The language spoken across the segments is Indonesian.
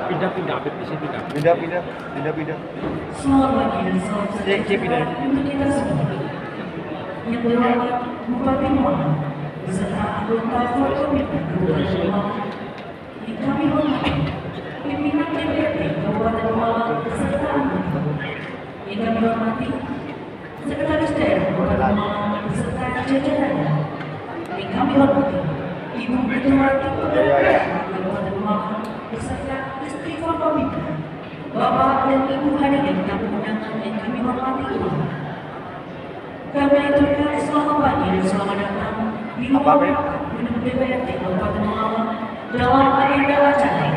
Pindah-pindah, Habib di situ Pindah-pindah. Selamat pagi dan salam pindah. untuk kita semua. Yang terhormat Bupati Muhammad beserta anggota Forkominda Kabupaten Malang. Yang kami hormati pimpinan DPRD Kabupaten Malang beserta anggota. Yang kami hormati Sekretaris Daerah Kabupaten Malang beserta jajarannya. Yang kami hormati Ibu Ketua Tim Penggerak Kabupaten Malang beserta istri Forkominda, Bapak dan Ibu hadirin tamu undangan yang kami hormati. Kami aturkan selamat pagi dan selamat datang di gedung DPRD Kabupaten Malang dalam agenda acara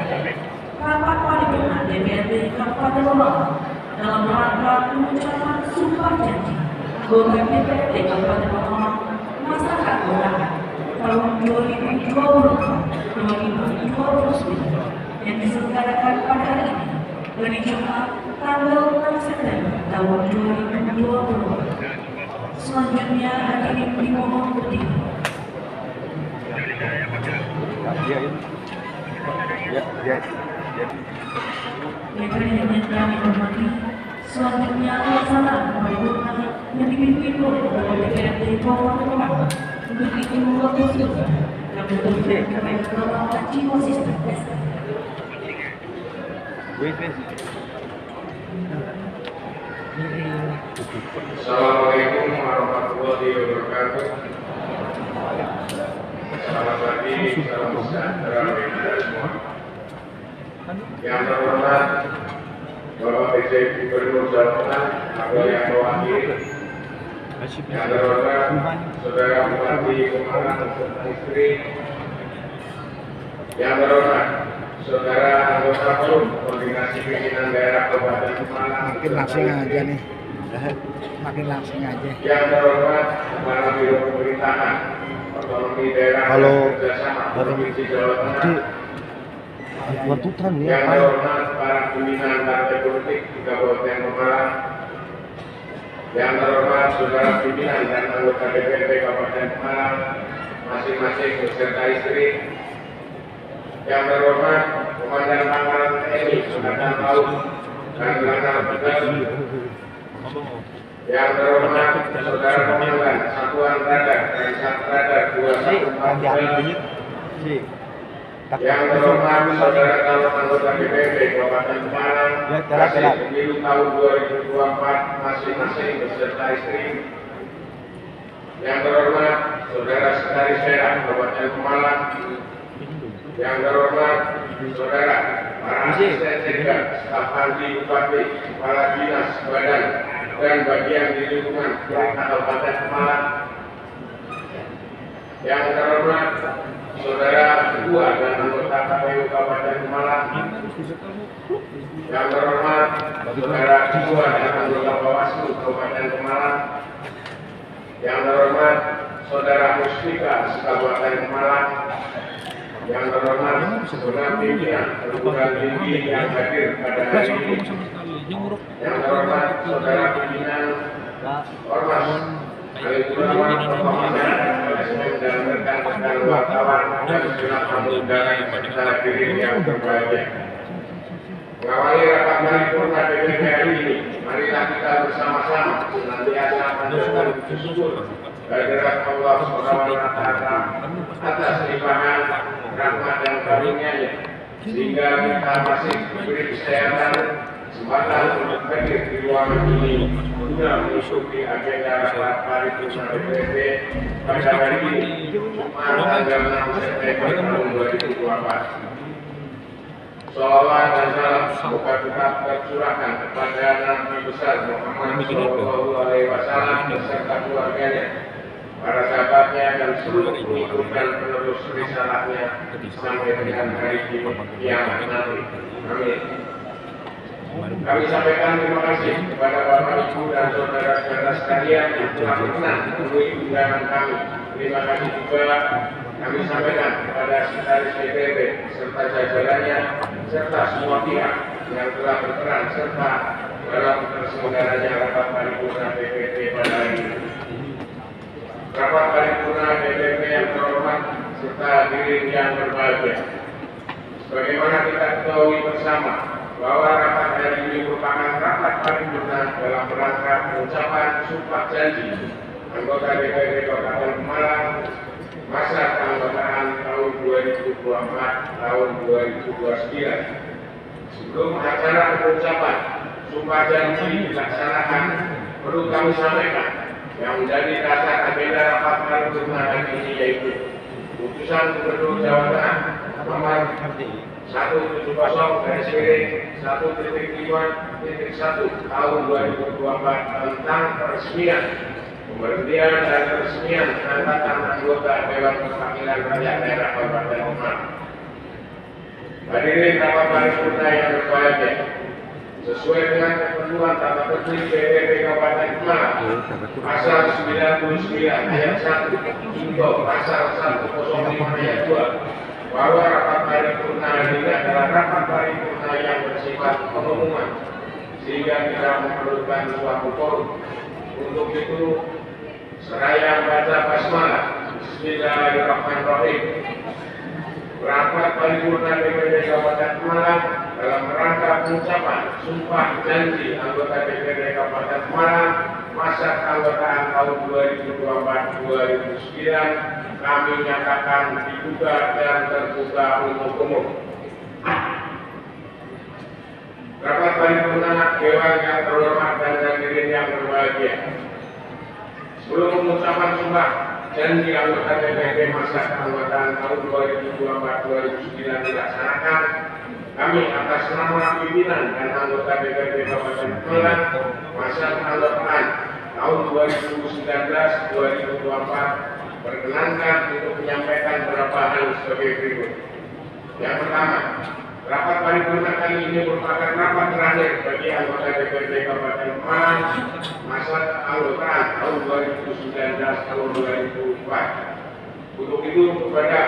rapat paripurna DPRD Kabupaten Malang dalam rangka pengucapan sumpah janji anggota DPRD Kabupaten Malang masa keanggotaan tahun 2024-2029 yang diselenggarakan pada hari ini hari Jumat tanggal 6 September tahun 2024. Selanjutnya hadirin dimohon berdiri. Yang kami hormati, selanjutnya pelaksanaan paripurna yang dipimpin oleh Ketua DPRD Kabupaten Malang untuk itu waktu sudah kami berikan kepada Bapak Jiwa Sistem Desa. Assalamualaikum warahmatullahi wabarakatuh. Selamat pagi, salam sejahtera bagi kita semua. Yang terhormat Bapak PJ Gubernur Jawa Tengah atau yang mewakili, yang terhormat Saudara Bupati Malang beserta istri, yang terhormat Saudara anggota Forum Koordinasi Pimpinan Daerah Kabupaten Malang. Makin langsing aja nih. Makin langsing aja. Yang terhormat Kepala Biro Pemerintahan Otonomi Daerah Kalau Kerjasama Provinsi Jawa Tengah. Yang terhormat para pimpinan partai politik di Kabupaten Malang. Yang terhormat saudara pimpinan dan anggota DPRD Kabupaten Malang masing-masing beserta istri. Yang terhormat Komandan Pangkalan TNI Angkatan Laut dan Lantaran Tegas. Yang terhormat saudara Komandan Satuan Radar dan Satradar 214. Yang terhormat saudara calon anggota DPRD Kabupaten Malang hasil pemilu tahun 2024 masing-masing beserta istri. Yang terhormat saudara Sekretaris Daerah Kabupaten Malang. Yang terhormat saudara para asisten sekda, staf ahli bupati, kepala dinas, badan dan bagian di lingkungan pemerintah Kabupaten Malang. Yang terhormat saudara ketua dan anggota KPU Kabupaten Malang. Yang terhormat saudara ketua dan anggota Bawaslu Kabupaten Malang. Yang terhormat saudara Mustika Kabupaten Malang. Yang terhormat saudara pimpinan perguruan tinggi yang hadir pada hari ini. Yang terhormat saudara pimpinan Ormas, Alikurama, Komandan, dan rekan-rekan wartawan dan segenap tamu undangan serta hadirin yang berbahagia. Mengawali rapat paripurna DPRD hari ini, marilah kita bersama-sama senantiasa panjatkan puji syukur kehadirat Allah SWT atas limpahan rahmat dan karunia-Nya, sehingga kita masih diberi kesehatan, kesempatan untuk hadir di ruangan ini guna mengikuti agenda rapat paripurna DPRD pada hari ini, Jumat tanggal 6 September tahun 2024. Salawat dan salam semoga tetap tercurahkan kepada Nabi besar Muhammad SAW beserta keluarganya, para sahabatnya dan seluruh pengikut dan penerus risalahnya sampai dengan hari kiamat nanti. Amin. Kami sampaikan terima kasih kepada Bapak Ibu dan saudara-saudara sekalian yang telah berkenan memenuhi undangan kami. Terima kasih juga kami sampaikan kepada Sekretaris DPRD serta jajarannya serta semua pihak yang telah berperan serta dalam terselenggaranya rapat paripurna DPRD pada hari ini. Rapat paripurna DPRD yang terhormat serta hadirin yang berbahagia. Sebagaimana kita ketahui bersama bahwa rapat hari ini merupakan rapat paripurna dalam rangka pengucapan sumpah janji anggota DPRD Kabupaten Pemalang masa keanggotaan tahun 2024 tahun 2029. Sebelum acara pengucapan sumpah janji dilaksanakan, perlu kami sampaikan yang menjadi dasar agenda rapat paripurna hari ini yaitu Putusan Gubernur Jawa Tengah nomor 170/1/5.1 tahun 2024 tentang peresmian pemberhentian dan peresmian angkatan anggota Dewan Perwakilan Rakyat Daerah Kabupaten Pemalang. Hadirin rapat paripurna yang berbahagia, sesuai dengan ketentuan tata tertib DPRD Kabupaten Pemalang pasal 99 ayat 1 hingga pasal 105 ayat 2 bahwa rapat paripurna ini adalah rapat paripurna yang bersifat pengumuman sehingga tidak memerlukan suatu forum. Untuk itu, seraya membaca basmalah Bismillahirrahmanirrahim, rapat paripurna DPRD Kabupaten Pemalang dalam rangka pengucapan sumpah janji anggota DPRD Kabupaten Pemalang masa keanggotaan tahun 2024-2029 kami nyatakan dibuka dan terbuka untuk umum. Rapat paripurna Dewan yang terhormat dan hadirin yang berbahagia, sebelum pengucapan sumpah janji anggota DPRD masa keanggotaan tahun 2024-2029 dilaksanakan, kami atas nama pimpinan dan anggota DPRD Kabupaten Pemalang masa keanggotaan tahun 2019-2024 berkenankan untuk menyampaikan beberapa hal sebagai berikut. Yang pertama, rapat paripurna kali ini merupakan rapat terakhir bagi anggota DPRD Kabupaten Pemalang masa keanggotaan tahun 2019-2024. Untuk itu kepada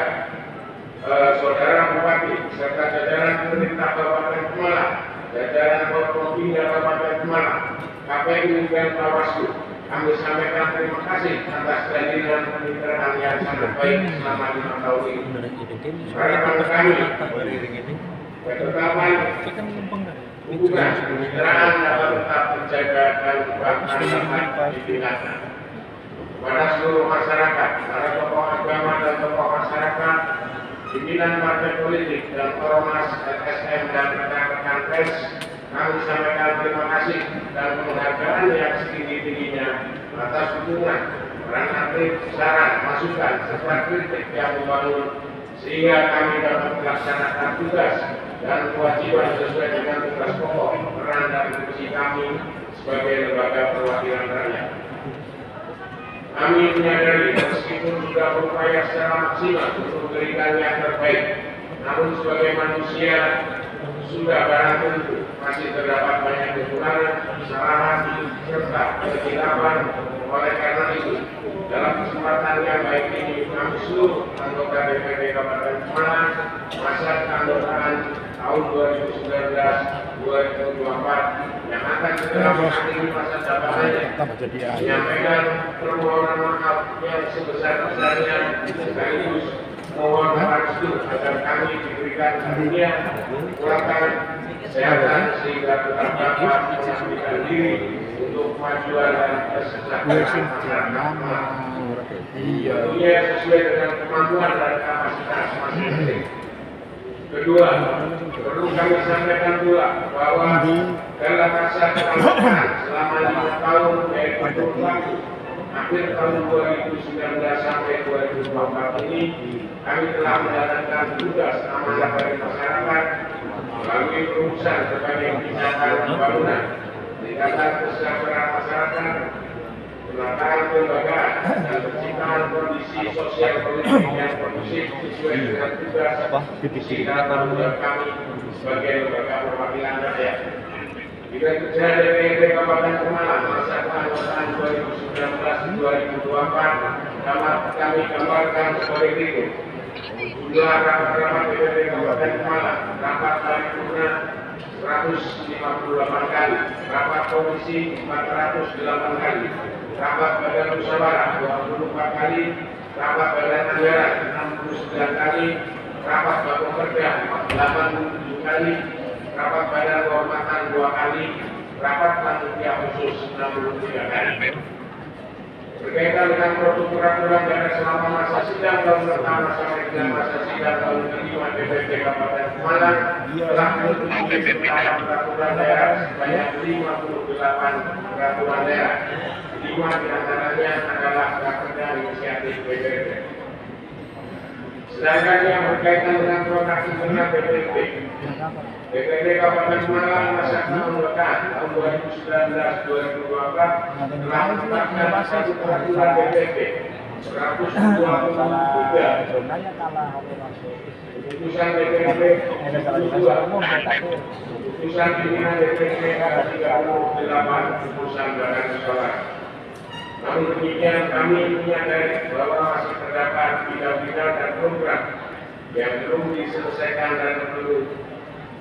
saudara Bupati serta jajaran pemerintah Kabupaten Pemalang, jajaran Forkopimda Kabupaten Pemalang, KPU dan Bawaslu, kami sampaikan terima kasih atas kehadiran kemitraan yang sangat baik selama 5 tahun ini. Harapan kami, ketetapan hubungan kemitraan dapat tetap menjaga dan bahkan dapat ditingkatkan. Kepada seluruh masyarakat, para tokoh agama dan tokoh masyarakat, pimpinan partai politik dan ormas, LSM dan rekan-rekan pers, kami sampaikan terima kasih dan penghargaan yang setinggi-tingginya atas dukungan, peran aktif, saran, masukan, serta kritik yang membangun sehingga kami dapat melaksanakan tugas dan kewajiban sesuai dengan tugas pokok, peran dan fungsi kami sebagai lembaga perwakilan rakyat. Kami menyadari meskipun sudah berupaya secara maksimal untuk memberikan yang terbaik, namun sebagai manusia sudah barang tentu masih terdapat banyak kekurangan, kesalahan, serta kesilapan. Oleh karena itu, dalam kesempatan yang baik ini, kami seluruh anggota DPRD Kabupaten Pemalang masa keanggotaan tahun 2019-2024 yang akan segera mengakhiri masa jabatannya menyampaikan permohonan maaf yang sebesar-besarnya sekaligus mohon restu agar kami diberikan karunia, kekuatan, kesehatan sehingga tetap dapat menyampaikan diri untuk kemajuan dan kesejahteraan masyarakat. Tentunya sesuai dengan kemampuan dan kapasitas masing-masing. Kedua, perlu kami sampaikan pula bahwa dalam masa keanggotaan selama 5 tahun yaitu berlaku akhir tahun 2019 sampai 2024 ini, kami telah menjalankan tugas amanah dari masyarakat melalui perumusan berbagai kebijakan pembangunan, peningkatan kesejahteraan masyarakat, penataan kelembagaan, dan penciptaan kondisi sosial politik yang kondusif sesuai dengan tugas visi dan tanggung jawab kami sebagai lembaga perwakilan rakyat. Dengan kerja DPRD Kabupaten Pemalang masa keanggotaan 2019-2024 dapat kami gambarkan sebagai berikut. Jumlah rapat DPRD Kabupaten Pemalang, rapat paripurna 158 kali, rapat komisi 408 kali, rapat badan musyawarah 24 kali, rapat badan anggaran 69 kali, rapat badan kerja 87 kali, rapat badan kehormatan 2 kali, rapat panitia khusus 63 kali. Berkaitan dengan produk peraturan daerah selama masa sidang tahun pertama sampai dengan masa sidang tahun kelima DPP Kabupaten Pemalang telah menetapkan peraturan daerah sebanyak 58 peraturan daerah. 5 diantaranya adalah raperda inisiatif BPP. Sedangkan yang berkaitan dengan produk internal BPP, BPP Kabupaten Pemalang masa pemerintahan tahun 2019-2024 telah menetapkan satu peraturan BPP 123 putusan BPP 72 putusan pimpinan BPP 38 putusan badan sekolah. Namun demikian kami menyadari bahwa masih terdapat bidang-bidang dan program yang belum diselesaikan dan perlu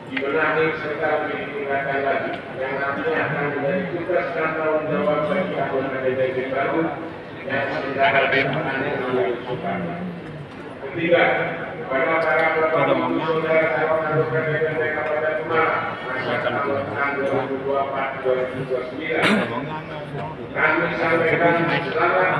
dibenahi serta ditingkatkan lagi, yang nantinya akan menjadi tugas dan tanggung jawab bagi anggota DPP baru yang sementara akan diusulkan. Ketiga, kepada para bapak ibu saudara calon anggota DPP Kabupaten Pemalang masa pemerintahan 2024-2029, kami sampaikan selamat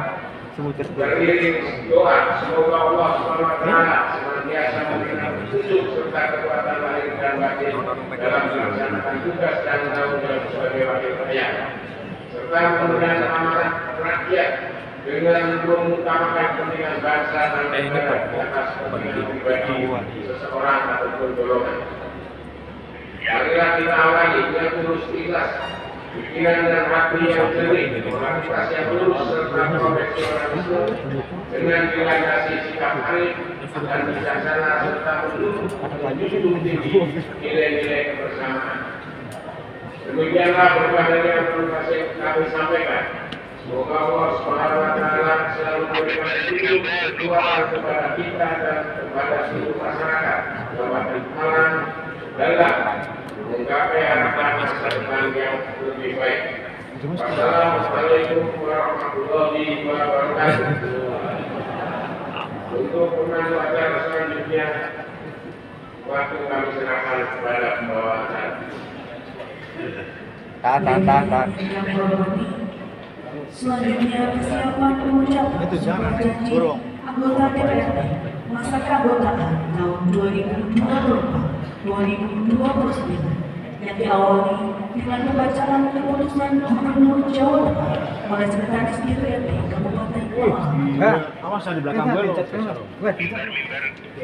beriring doa semoga Allah SWT senantiasa memberikan petunjuk serta kekuatan lahir dan batin dalam melaksanakan tugas dan tanggung jawab sebagai wakil rakyat, serta memberikan amanat rakyat dengan mengutamakan kepentingan bangsa dan negara di atas kepentingan pribadi seseorang ataupun golongan. Marilah kita awali dengan tulus ikhlas, pikiran dan hati yang jernih, moralitas yang lurus serta profesionalisme dengan dilandasi sikap arif dan bijaksana serta menjunjung tinggi nilai-nilai kebersamaan. Demikianlah berbagai yang perlu kami sampaikan. Semoga Allah SWT selalu memberikan petunjuk kekuatan kepada kita dan kepada seluruh masyarakat Kabupaten Pemalang dalam menggapai harapan masa depan yang lebih baik. Wassalamualaikum warahmatullahi wabarakatuh. Untuk pemandu acara selanjutnya, waktu kami serahkan kepada pembawa acara. Tahan. Selanjutnya persiapan pengucapan janji anggota DPRD masa keanggotaan tahun 2024-2029 yang diawali dengan pembacaan keputusan Gubernur Jawa Tengah oleh Sekretaris DPRD Kabupaten Pemalang. Awas di belakang gue lo.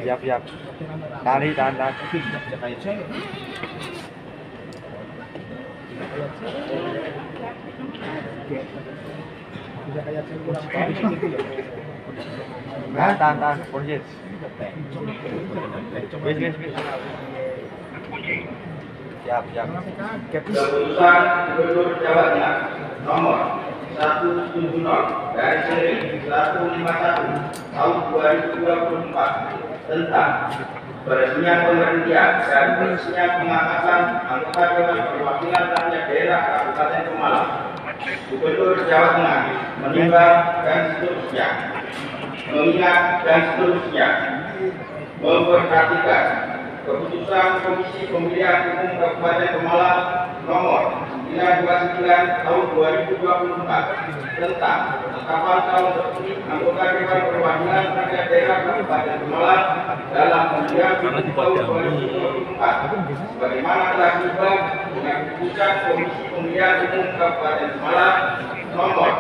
Siap. Tahan. Tahan, polisi. Wes. Siap. Keputusan Gubernur Jawa Tengah nomor 170 dari seri 151 tahun 2024 tentang peresmian pemberhentian dan peresmian pengangkatan anggota Dewan Perwakilan Rakyat Daerah Kabupaten Pemalang. Gubernur Jawa Tengah menimbang dan seterusnya, mengingat dan seterusnya, memperhatikan keputusan Komisi Pemilihan Umum Kabupaten Pemalang nomor 929 tahun 2024 tentang penetapan calon terpilih anggota Dewan Perwakilan Rakyat Daerah Kabupaten Pemalang dalam pemilihan umum tahun 2024 sebagaimana telah dibahas dengan keputusan Komisi Pemilihan Umum Kabupaten Pemalang nomor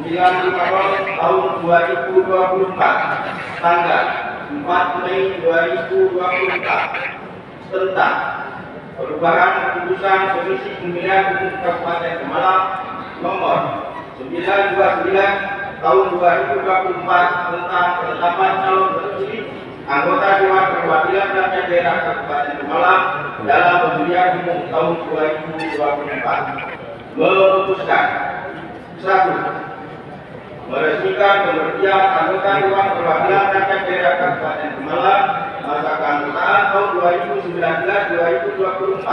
950 tahun 2024 tanggal 4 Mei 2024 tentang perubahan keputusan Komisi Pemilihan Umum Kabupaten Pemalang nomor 929 tahun 2024 tentang penetapan calon terpilih anggota Dewan Perwakilan Rakyat Daerah Kabupaten Pemalang dalam pemilihan umum tahun 2024 memutuskan 1. Meresmikan pemberhentian anggota Dewan Perwakilan Rakyat Daerah Kabupaten Pemalang masa keanggotaan tahun 2019-2024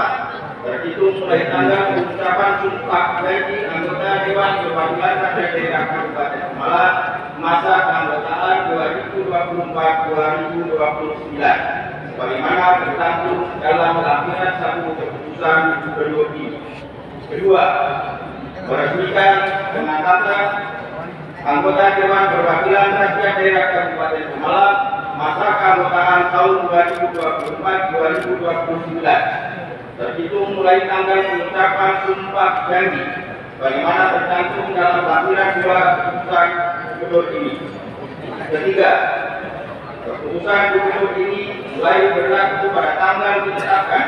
terhitung mulai tanggal pengucapan sumpah janji anggota Dewan Perwakilan Rakyat Daerah Kabupaten Pemalang masa keanggotaan 2024-2029 sebagaimana tercantum dalam lampiran 1 keputusan gubernur ini. Kedua, meresmikan pengangkatan anggota Dewan Perwakilan Rakyat Daerah Kabupaten Pemalang masa keanggotaan tahun 2024-2029 terhitung mulai tanggal pengucapan sumpah janji bagaimana tercantum dalam lampiran 2 keputusan gubernur ini. Ketiga, keputusan gubernur ini mulai berlaku pada tanggal ditetapkan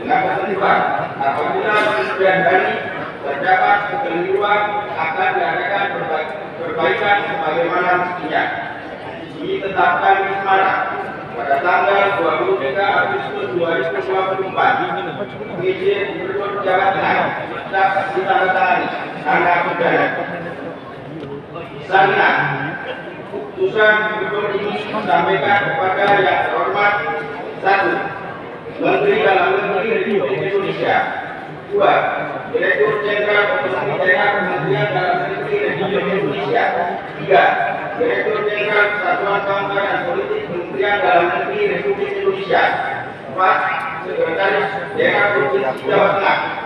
dengan ketentuan apabila kemudian hari terdapat kekeliruan akan diadakan perbaikan sebagaimana mestinya. Ditetapkan di Semarang pada tanggal 23 Agustus 2024. PJ Gubernur Jawa Tengah ditandatangani tanda pidana. Salinan keputusan gubernur ini disampaikan kepada yang terhormat 1. Menteri Dalam Negeri Republik Indonesia. 2. Direktur Jenderal Otonomi Daerah Kementerian Dalam Negeri Republik Indonesia. 3. Direktur Jenderal Kesatuan Bangsa dan Politik Kementerian Dalam Negeri Republik Indonesia. 4. Sekretaris Daerah Provinsi Jawa Tengah.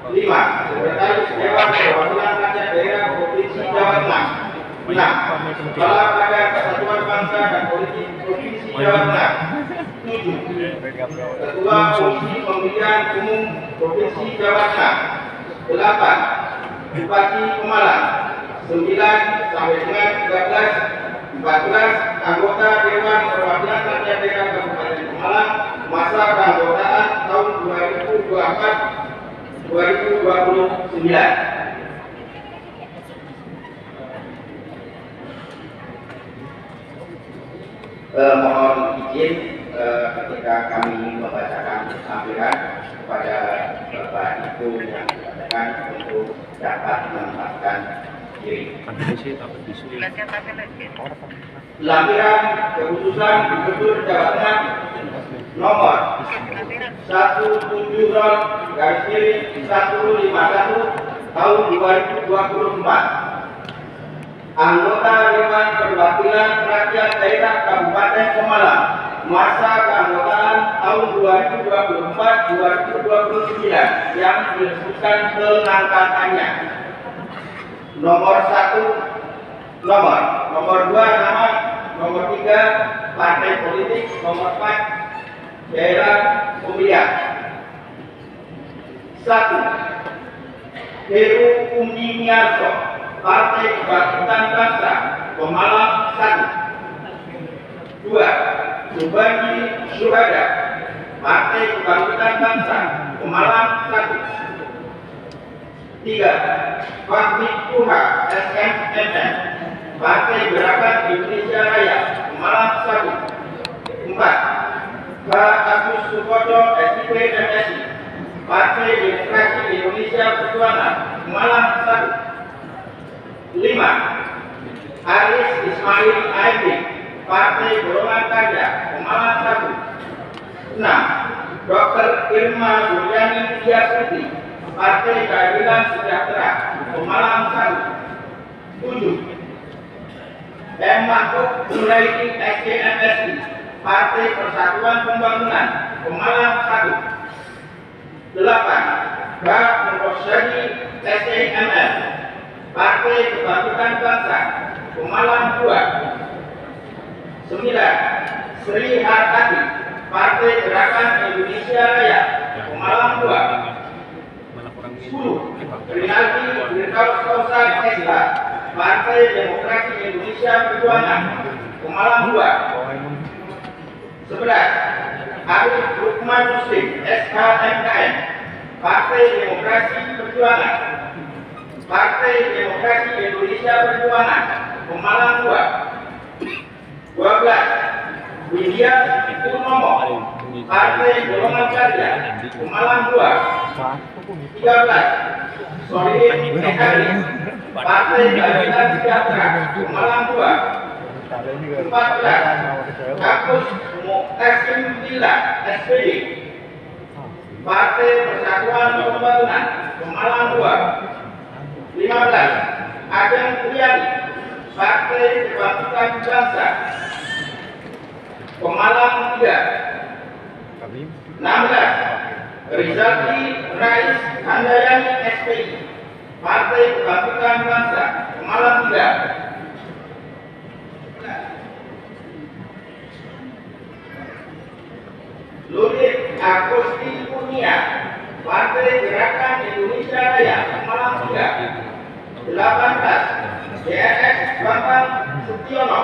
5. Sekretaris Dewan Perwakilan Rakyat Daerah Provinsi Jawa Tengah. 6. Kepala Badan Kesatuan Bangsa dan Politik Provinsi Jawa Tengah. 7. Ketua Komisi Pemilihan Umum Provinsi Jawa Tengah. 8. Bupati Pemalang. 9 sampai dengan 13. 14 anggota Dewan Perwakilan Rakyat Daerah Kabupaten Pemalang masa keanggotaan tahun 2024-2029. Mohon izin ketika kami membacakan sampiran kepada Bapak Ibu yang dikatakan untuk dapat menempatkan diri. Lampiran keputusan Gubernur Jawa Tengah nomor 170/151 tahun 2024. Anggota Dewan Perwakilan Rakyat Daerah Kabupaten Pemalang masa keanggotaan tahun 2024-2029 yang disebutkan pengangkatannya. Nomor 1 nomor 2 nama, nomor 3 partai politik, nomor 4 daerah pemilihan. 1. Heru Uminiarso, Partai Kebangkitan Bangsa, Pemalang 1. 2. Subandi Syuhada, Partai Kebangkitan Bangsa, Pemalang 1. 3. Fahmi Tuha, SMMN, Partai Gerakan Indonesia Raya, Pemalang 1. 4. Pak Agus Sukodo, SIP MSI, Partai Demokrasi Indonesia Perjuangan, Pemalang 1. 5. Aris Ismail AMD, Partai Golongan Karya, Pemalang 1. 6. Dr. Irma Suryani Tiasuti, Partai Keadilan Sejahtera, Pemalang 1. 7. M. Mahfud Zuhairi SKMSI, Partai Persatuan Pembangunan, Pemalang 1. 8. Bak Mursyadi SKMF, Partai Kebangkitan Bangsa, Pemalang 2. 9. Sri Hartati, Partai Gerakan Indonesia Raya, Pemalang 2. 10. Rinaldi Wirtausah SH, Partai Demokrasi Indonesia Perjuangan, Pemalang 2. 11. Arif Lukman Muslim SHMKM, Partai Demokrasi Perjuangan, Partai Demokrasi Indonesia Perjuangan, Pemalang 2. 12. Widya Purnomo, Partai Golongan Karya, Pemalang 2. 13. Solihin Ekari, Partai Keadilan Sejahtera, Pemalang 2. 14. Kapus Muqtasim Billah SPD, Partai Persatuan Pembangunan, Pemalang 2. 15. Ageng Priyadi, Partai Kebangkitan Bangsa Pemalang 3 16 Rizaldi Rais Handayani SPI Partai Kebangkitan Bangsa Pemalang 3 Lulit Agusti Kurnia Partai Gerakan Indonesia Raya Pemalang 3 18 DRS Bambang Sutiono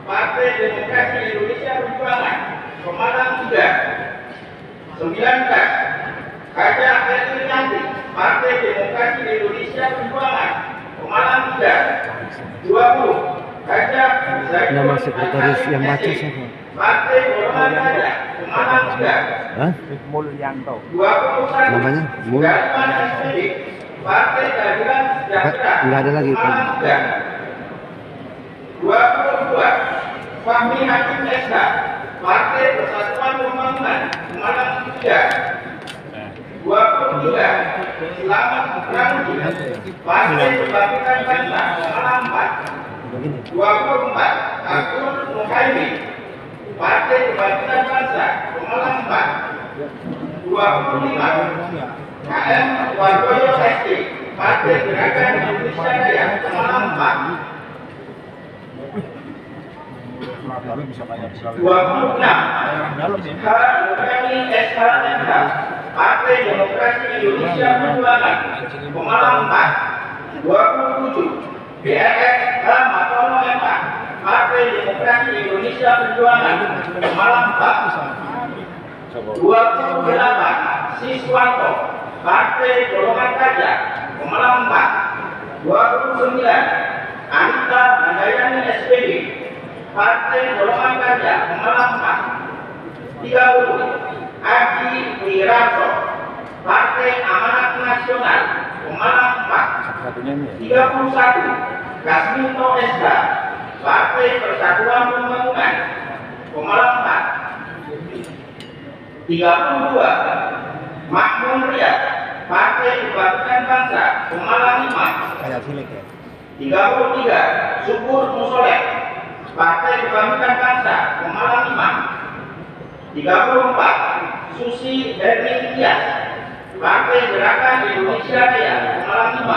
Partai Demokrasi Indonesia Perjuangan Pemalang 3 19 Kaja Yanti Partai Demokrasi Indonesia Perjuangan Pemalang 3 20 Kaja Nama sekretaris yang baca siapa? Partai Golongan Karya Pemalang 3 Hah? 21 Namanya? Mul? Galiman SPD Partai Keadilan Sejahtera Enggak ada lagi. Pemalang 3 22 Fahmi Hakim SH Partai Persatuan Pembangunan Pemalang 3 23 Selamat Ramji Partai Kebangkitan Bangsa Pemalang 4 24 Abdul Muhaimin Partai Kebangkitan Bangsa Pemalang 4 25 KM Wardoyo SD Partai Gerakan Indonesia Raya Pemalang 4 26 Nurani SHMH Partai Demokrasi Indonesia Perjuangan Pemalang 4 27 BRS H. Matono MH Partai Demokrasi Indonesia Perjuangan Pemalang 4 28 Siswanto Partai Golongan Karya Pemalang 4 29 Anita Handayani SPD Partai Golongan Karya Pemalang 4 30 Adi Wiranto Partai Amanat Nasional Pemalang 4 31 Kasminto SH Partai Persatuan Pembangunan Pemalang 4 32 Makmun Riyad Partai Kebangkitan Bangsa Pemalang 5 33 Syukur Musoleh Partai Kebangkitan Bangsa Pemalang 5 34 Susi Herni Tias Partai Gerakan Indonesia Raya Pemalang 5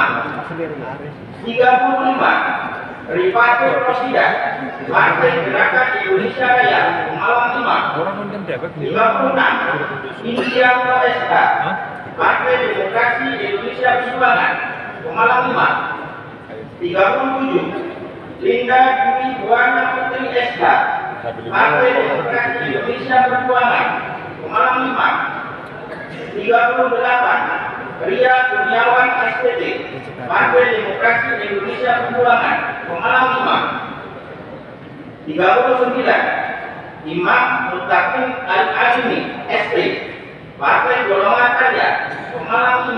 35 Rifatul Rosidah Partai Gerakan Indonesia Raya Pemalang 5 36 India SH Partai Demokrasi Indonesia Perjuangan Pemalang 5 37 Linda Dwi Buana Putri SH Partai Demokrasi Indonesia Perjuangan Pemalang 5 38 Ria Kurniawan SPT Partai Demokrasi Indonesia Perjuangan Pemalang 5 39 Imam Mustaqim Al-Alimi SP Partai Golongan Karya Pemalang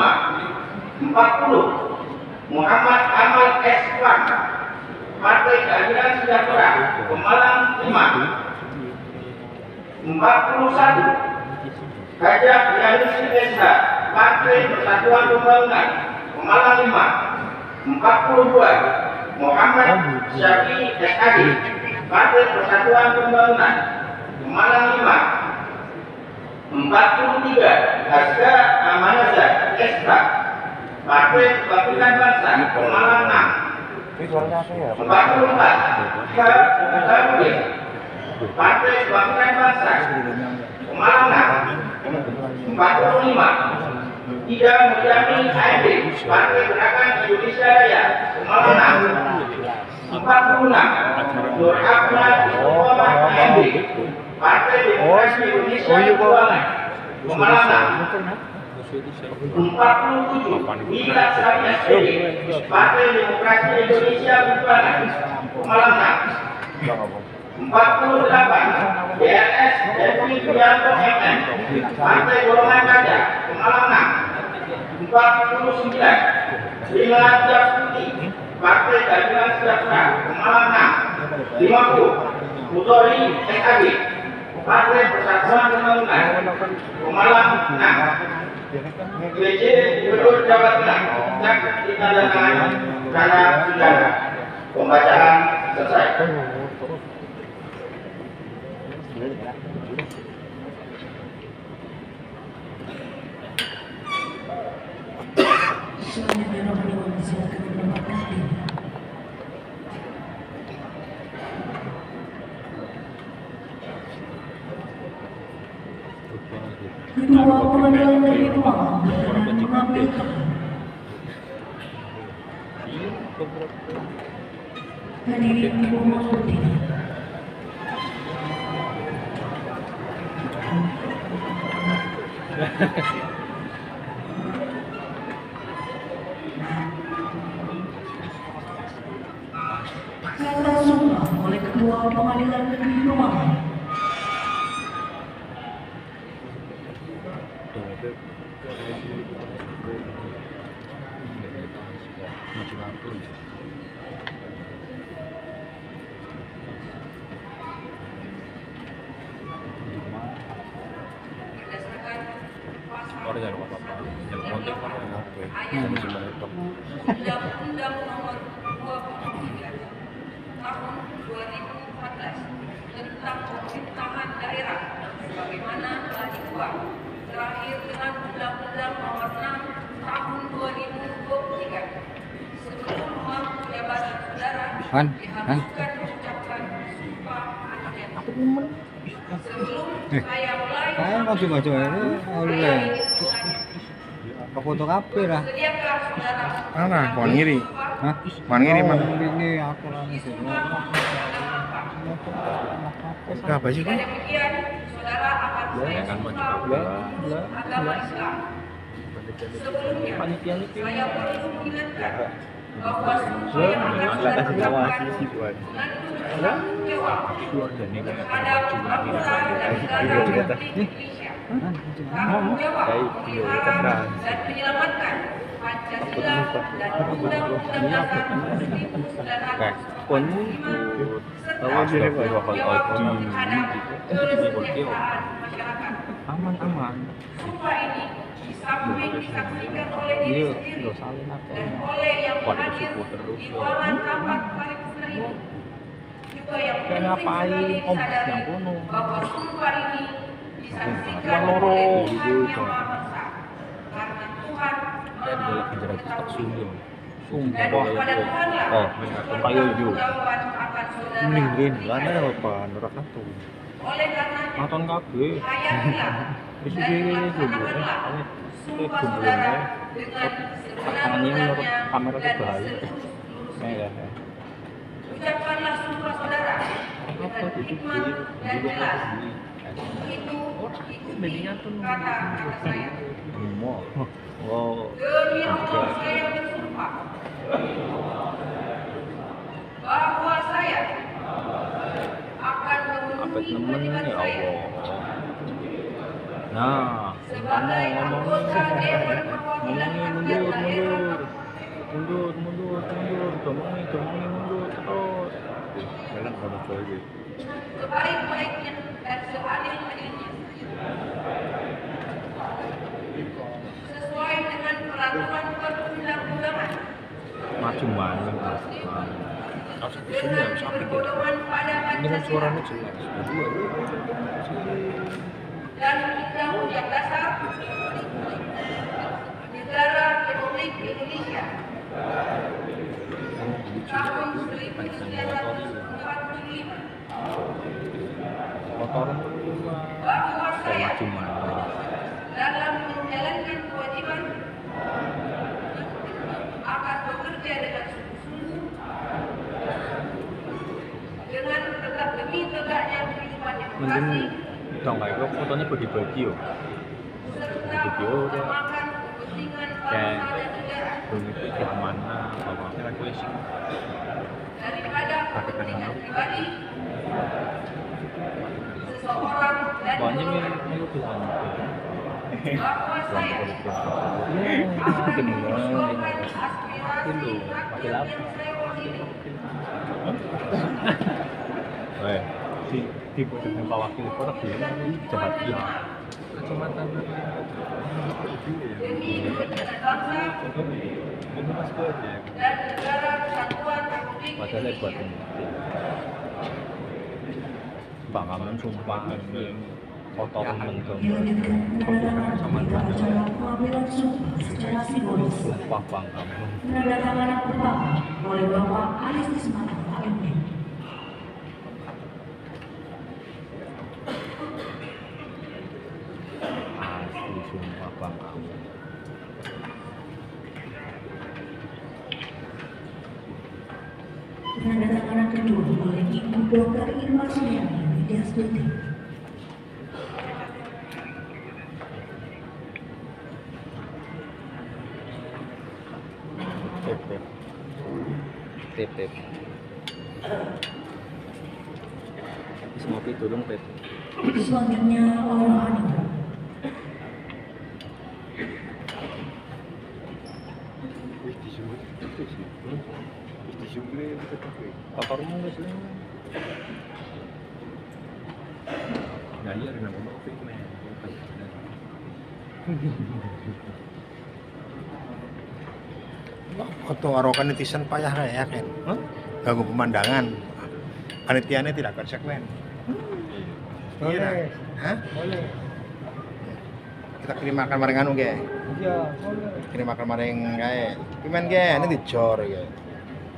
5 40 Muhammad Amal S. Wan Partai Keadilan Sejahtera Pemalang 5 41 Gajah Yanusi SH Partai Persatuan Pembangunan Pemalang 5 42 Muhammad Syafi SAD Partai Persatuan Pembangunan Pemalang 5 43 Hasga Amanazar SH Partai Kebangkitan Bangsa Pemalang 6 44 Harudin Partai Kebangkitan Bangsa Pemalang 6 45 Ida Mujami AMD Partai Gerakan Indonesia Raya Pemalang 6 46 Nur Ahmad Muhammad AMD Partai Demokrasi Indonesia Perjuangan Pemalang 6 47 Wila Sari SPD Partai Demokrasi Indonesia Perjuangan Pemalang 6 48 DRS Dewi Prianto MM Partai Golongan Karya Pemalang 6 49 Lila Jastuti Partai Keadilan Sejahtera Pemalang 6 50 Mutori SAD Partai Persatuan Pembangunan Pemalang 6 PJ Gubernur Jawa Tengah ditandatangani secara saudara Pembacaan selesai. Selanjutnya rohani silakan menempatkan diri. Ketua Pengadilan Negeri Kemang berkenan mengambil tempat. Hadirin dimohon berdiri. Kata sumpah oleh Ketua Pengadilan Negeri Kemang. Undang-Undang Nomor 23 Tahun 2014 tentang pemerintahan daerah sebagaimana telah diubah terakhir dengan Undang-Undang Nomor 6 Tahun 2023. Sebelum memangku jabatan saudara diharuskan mengucapkan sumpah anak. Sebelum saya mulai saya Ke foto kafe lah. sediakah saudara Mana? Pohon ngiri. Hah? Pohon ngiri mana? Ini aku langsung. Apa sih dan kok? demikian saudara akan saya sumpah agama Islam. Sebelumnya saya perlu mengingatkan bahwa sumpah yang akan saya ucapkan mengandung tanggung jawab terhadap bangsa dan negara Republik Indonesia, tanggung jawab memelihara dan menyelamatkan Pancasila dan Undang-Undang Dasar 1945 serta tanggung jawab terhadap kesejahteraan masyarakat. Aman. Sumpah ini di samping disaksikan oleh diri sendiri dan oleh yang hadir di ruangan rapat paripurna ini, juga yang penting sekali disadari bahwa sumpah ini disaksikan oleh Tuhan Yang Maha Esa, karena Tuhan dan kepada Tuhanlah pertanggungjawaban akan saudara pribadi. Oleh karenanya, hayatilah dan laksanakanlah sumpah saudara dengan sebenar-benarnya dan seluruh-luruhnya. Ucapkanlah sumpah saudara dengan hikmat dan jelas. Itu ikuti kata-kata saya. Demi Allah saya bersumpah bahwa saya akan memenuhi kewajiban saya sebagai anggota Dewan Perwakilan Rakyat Daerah sebaik-baiknya dan seadil-adilnya sesuai dengan peraturan perundang-undangan dengan berpedoman pada Pancasila dan Undang-Undang Dasar Negara Republik Indonesia tahun 1945, bahwa saya dalam menjalankan kewajiban akan bekerja dengan sungguh-sungguh dengan tegak demi tegaknya kehidupan demokrasi fotonya bagi-bagi yo. serta mengutamakan kepentingan bangsa dan negara daripada kepentingan pribadi seseorang dan golongan. Bahwa saya akan memperjuangkan aspirasi rakyat yang saya wakili di Pak Wakil Kota jahat ya. Kecamatan demi kepentingan bangsa dan negara kesatuan Republik Padahal buat Indonesia. ini. Bangaman sumpah foto temen dong. Dilanjutkan penandatanganan berita acara pengambilan sumpah secara simbolis. Sumpah bangaman. Penandatanganan pertama oleh Bapak Aris Ismail AMD. Asli sumpah bangaman. Penandatanganan kedua oleh Ibu Dr. Irma Suryani Widya Stuti. Tip. Semua itu dong tip. Selanjutnya oleh Hanifah. Apa rumah nggak sih? Nah iya dengan rumah fitness. Foto arokan netizen payah kayak kan. Hah? Ganggu pemandangan. Panitianya tidak konsekuen. Iya. Hah? Boleh. Kita kirim makan bareng anu ge. Iya, boleh. Kirim makan bareng kae. Pimen ge, ini dicor ge.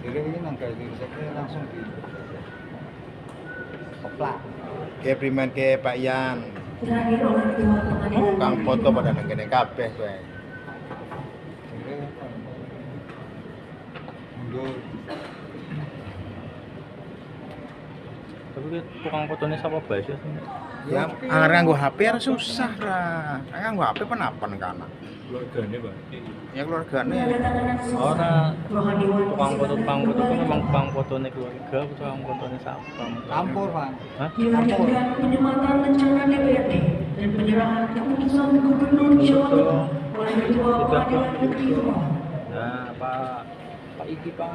Jadi ini nangka di resepnya langsung di oplak. Ke pimen ke Pak Yan. Terakhir oleh Ketua Pengadilan Kang foto pada nang kabeh kowe. Jadi apa? Mundur. Tapi tukang fotonya siapa bahas ya? Ya, anggar nganggo HP harus susah lah. Nganggo HP penapan kana. Keluarganya bang. Ya keluargane. penandatanganan selesai. Orang Rohaniwan tukang foto disilakan itu kembali memang ke tukang fotonya keluarga, tukang fotonya siapa? Campur, Pak. Hah? Dilanjutkan penyematan rencana DPRD dan penyerahan keputusan Gubernur Jawa Tengah oleh Ketua Pengadilan Negeri Ruang. Nah, Pak Iki Pak.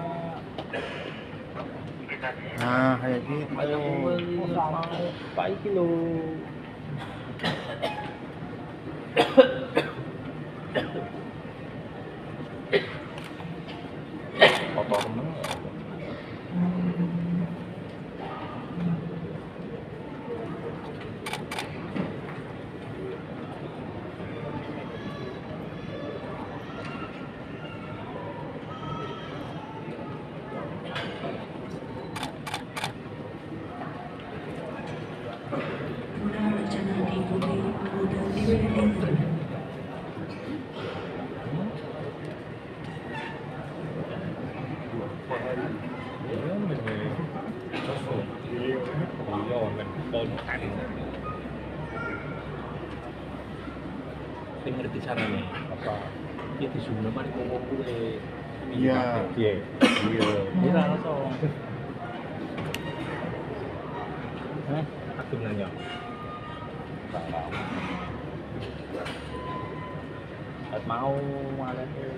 Nah, kayak gitu. Ayo Pak Iki lo. Foto temen. Guna rencana diikuti anggota DPRD. Saya ngerti caranya apa? Dia di Zoom mari ngomong kue. Iya. Iya. Iya. Dia langsung. Hah? Aku nanya. Tak mau malah tuh.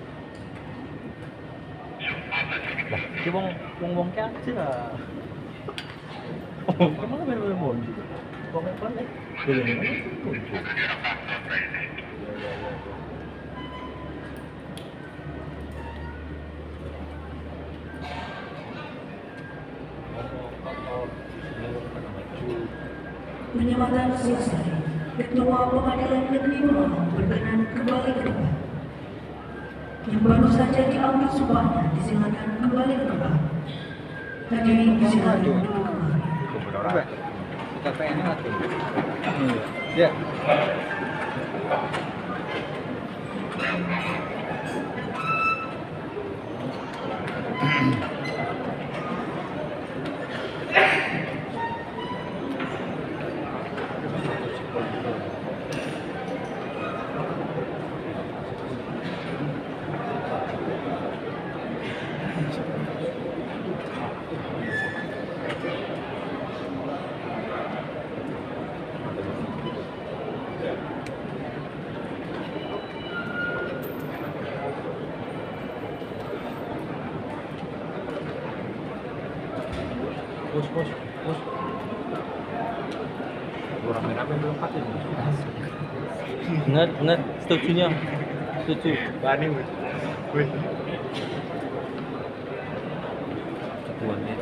Lah, dia wong kecil lah. Oh, kemana bener-bener muncul? Wong apa nih? Bener-bener muncul. Penyematan selesai. Ketua Pengadilan Negeri Malang berkenan kembali ke tempat. Yang baru saja diambil sumpahnya disilakan kembali ke tempat. Hadirin disilakan duduk kembali. Coba. Kita pengen lagi. Ya. Bos. Orang merah belum pakai. Benar, setuju. Bani, wih. Ketuanya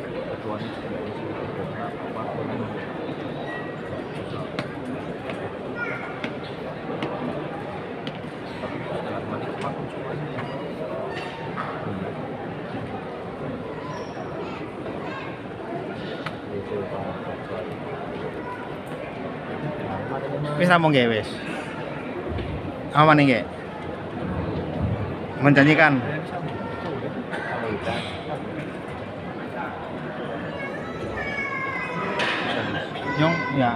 Wis rampung nggih wis. Apa nih nggih? Menjanjikan. Nyong ya.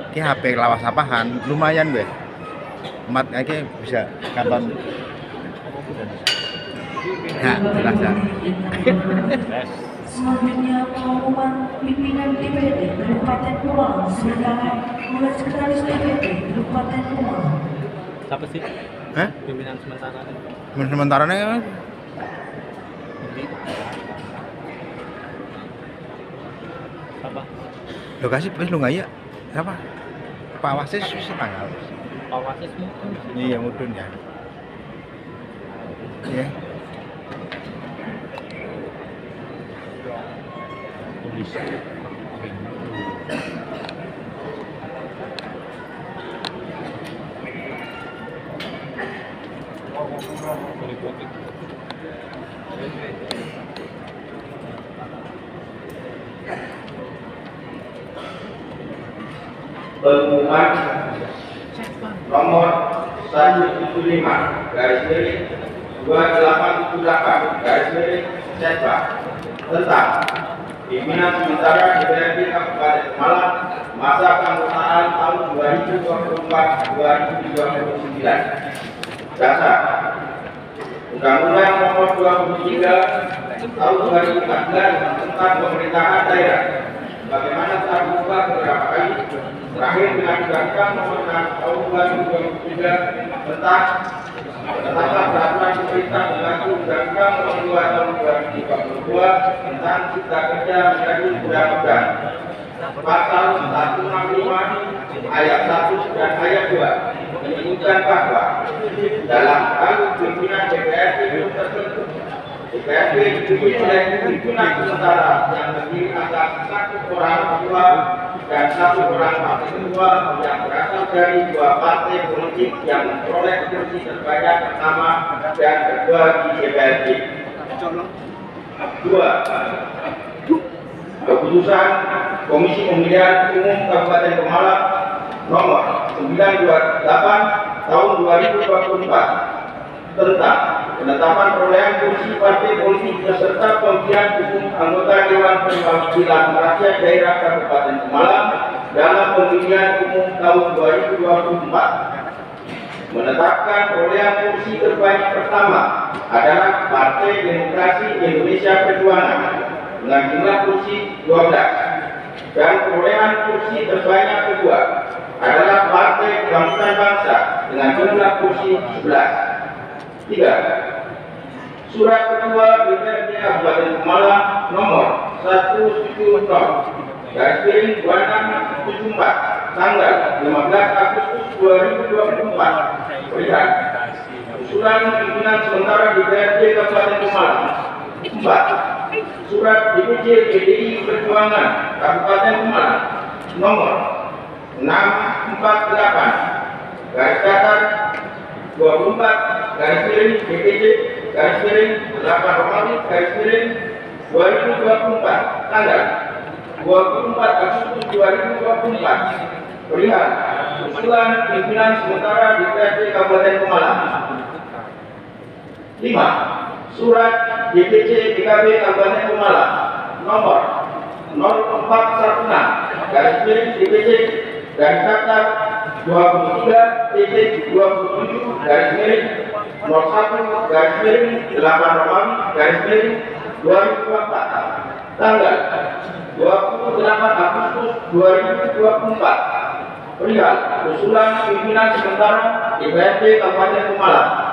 Ki HP lawas apahan lumayan gue. Emat aja bisa kapan. Nah, jelas ya. Selanjutnya pengumuman pimpinan DPD Kabupaten Pemalang sementara mulai sekretaris DPD Kabupaten Pemalang. siapa sih Hah? pimpinan sementara? Sementara nih Siapa? lokasi wis lu nggak ya? Apa? Pak Wasis tanggal. Pak Wasis mungkin. Iya mudun ya. Iya. Tulis. Pengumuman nomor 175 garis miring 2878 garis miring Setba tentang pimpinan sementara DPRD Kabupaten Pemalang masa keanggotaan tahun 2024-2029. Dasar Undang-Undang Nomor 23 Tahun 2014 tentang pemerintahan daerah. Bagaimana telah berubah beberapa kali, terakhir dengan Undang-Undang Nomor 6 Tahun 2023 tentang penetapan peraturan pemerintah berlaku Undang-Undang Nomor 2 Tahun 2022 tentang Cipta Kerja menjadi undang-undang. Pasal 165 ayat 1 dan ayat 2 menyebutkan bahwa dalam hal pimpinan DPRD tertentu DPRD dipilih oleh pimpinan sementara yang terdiri atas satu orang ketua dan satu orang wakil ketua yang berasal dari dua partai politik yang memperoleh kursi terbanyak pertama dan kedua di DPRD. 2. Keputusan Komisi Pemilihan Umum Kabupaten Pemalang nomor 928 tahun 2024 tentang penetapan perolehan kursi partai politik beserta pemilihan umum anggota Dewan Perwakilan Rakyat Daerah Kabupaten Pemalang dalam pemilihan umum tahun 2024. Menetapkan perolehan kursi terbanyak pertama adalah Partai Demokrasi Indonesia Perjuangan dengan jumlah kursi 12 dan perolehan kursi terbanyak kedua adalah Partai Kebangkitan Bangsa dengan jumlah kursi 11. 3. Surat Ketua DPRD Kabupaten Pemalang nomor 170 garis miring 2674 tanggal 15 Agustus 2024 perihal usulan pimpinan sementara DPRD Kabupaten Pemalang. 4. Surat DPC PDI Perjuangan Kabupaten Pemalang nomor 648 garis datar 24 garis miring DPC garis miring 8 Romawi garis miring 2024 tanggal 24 Agustus 2024 perihal usulan pimpinan sementara DPRD Kabupaten Pemalang. 5. Surat DPC DKP Kabupaten Pemalang nomor 0416 garis miring DPC garis datar 23 titik 27 garis miring 01 garis miring 8 Romawi garis miring 2024 tanggal 28 Agustus 2024 perihal usulan pimpinan sementara DPRD Kabupaten Pemalang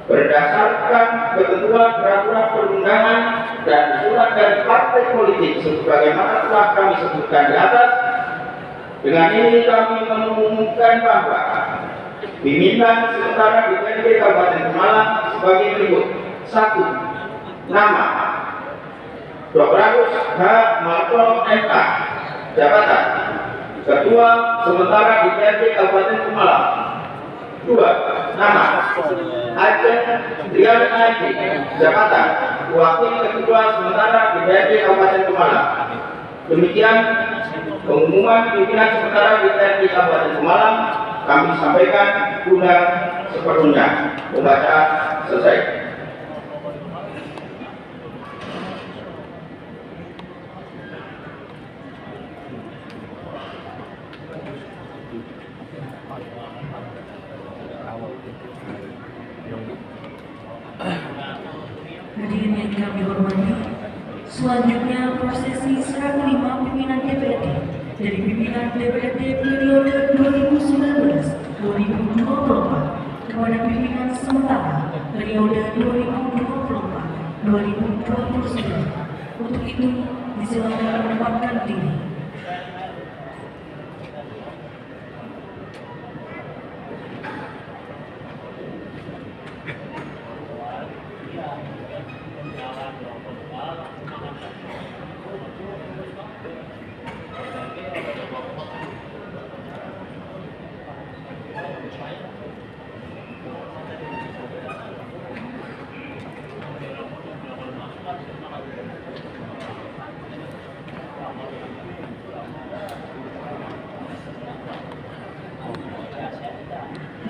berdasarkan ketentuan peraturan perundangan dan usulan dari partai politik sebagaimana telah kami sebutkan di atas. Dengan ini kami mengumumkan bahwa Pimpinan sementara DPRD Kabupaten Pemalang sebagai berikut. 1. Nama Dr. Agus H. Malcolm MK, jabatan Ketua Sementara DPRD Kabupaten Pemalang. 2. Nama Aceh Trian Aji, jabatan Wakil Ketua Sementara DPRD Kabupaten Pemalang. Demikian pengumuman pimpinan sementara DPRD Kabupaten Pemalang kami sampaikan guna seperlunya. Pembacaan selesai. Hadirin yang kami hormati, selanjutnya prosesi serah terima pimpinan DPRD dari pimpinan DPRD periode 2019-2024 kepada pimpinan sementara periode 2024-2029. Untuk itu, disilakan menempatkan diri.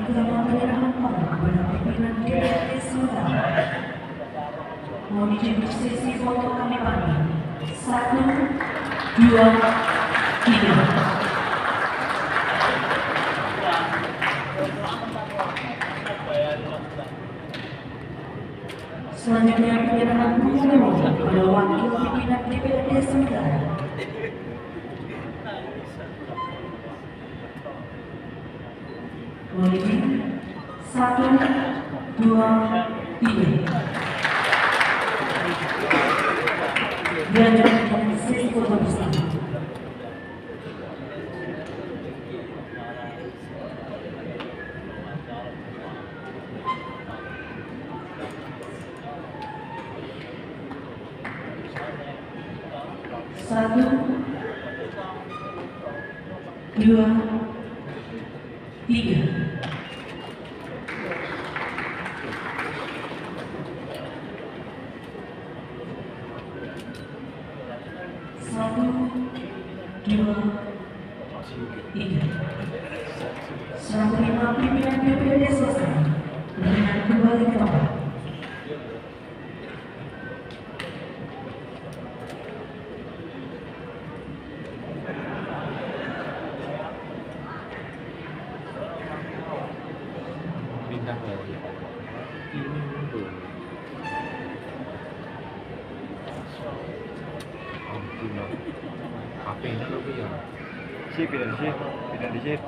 Pertama, penyerahan panggung kepada pimpinan DPRD sementara. Mohon izin untuk sesi foto kami panggil. 1, 2, 3. Selanjutnya penyerahan panggung kepada wakil pimpinan DPRD sementara. Mohon izin. 1, 2, 3. Dilanjutkan dengan sesi foto bersama. Satu, 2, 3. Satu, 2, 3. Serah terima pimpinan DPRD selesai. Dengan kembali ke tempat. HP-nya tapi ya. Sip, pindah di sip.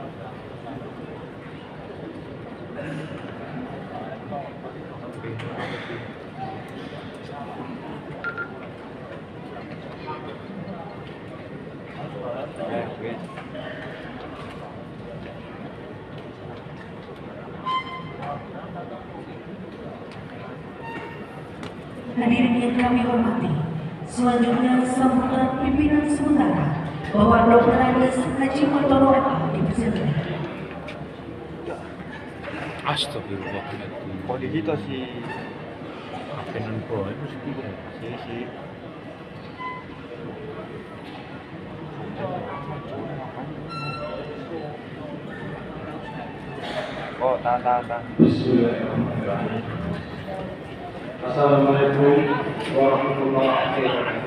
Hadirin yang kami hormati, selanjutnya sambutan pimpinan sementara Bapak Dr. Agus Haji Martono MK dipersilakan. Astagfirullahaladzim. Kok di situ sih? HP nembro itu sedikit. Sih. Oh, tahan. Bismillahirrahmanirrahim. Assalamualaikum warahmatullahi wabarakatuh.